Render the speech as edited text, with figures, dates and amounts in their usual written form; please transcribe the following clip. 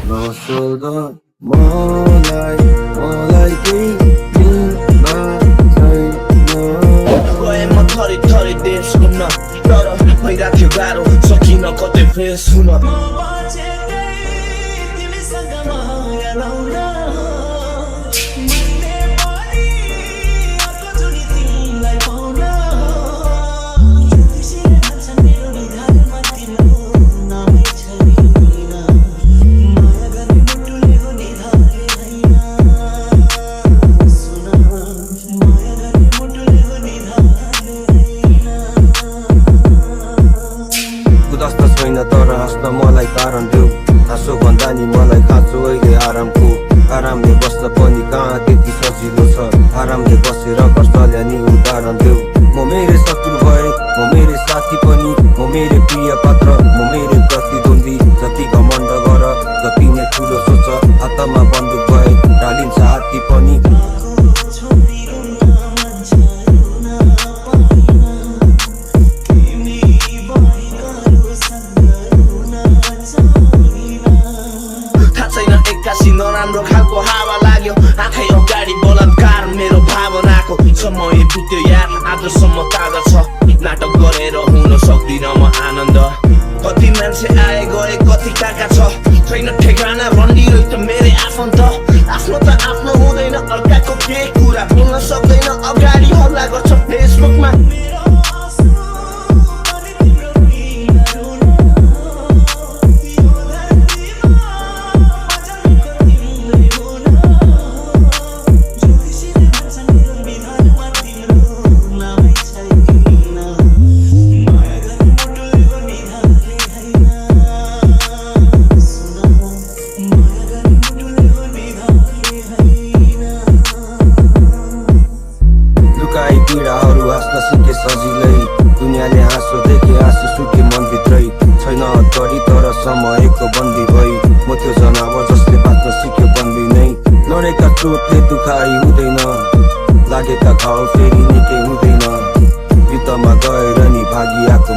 नसोध मलाई मलाई केही चिन्ता छैन। गए म थरी थरी देश घुम्न, तर भइराख्यो गाह्रो सकिन कतै फेस हुन। गुदस्त छैन तर हाँस्न मलाई कारण देऊ, हाँसो भन्दा नि मलाई खाँचो अहिले आरामको। आरामले बस्न पनि कहाँ त्यति सजिलो छ, आरामले बसेर घर चल्या नि उदाहरण देऊ। म मेरै शत्रु भए, म मेरै साथी पनि, म मेरै प्रिय पात्र, म मेरै प्रतिद्वन्दी। जति घमण्ड गर, जति नै ठुलो सोच, हातमा बन्दुक भए ढालिन्छ हात्ती पनि। एक्कासी नराम्रो खालको हावा लाग्यो, आँखै अगाडि बलात्कार मेरो भावनाको। समय बित्यो यार, आजसम्म ताजा छ, नाटक गरेर हुन सक्दिन म आनन्द। कति मान्छे आए गए, कति काका छ, छैन ठेगाना रन्डिरै त मेरै आफन्त। आफ्नो त आफ्नो हुँदैन, अर्काको के कुरा बोल्न सक्दैन, अगाडि हल्ला गर्छ फेसबुकमा। पीडाहरू हाँस्न सिके सजिलै, दुनियाँले हाँसो देखे आँसु सुके मनभित्रै। छैन हतकडी तर समयको बन्दी भई, म त्यो जनावर जसले बाँच्न सिक्यो बन्दी नै। लडेका चोटले दुखाइ हुँदैन, लागेका घाउ फेरि निकै हुँदैन। युद्धमा गएर नि भागी आएको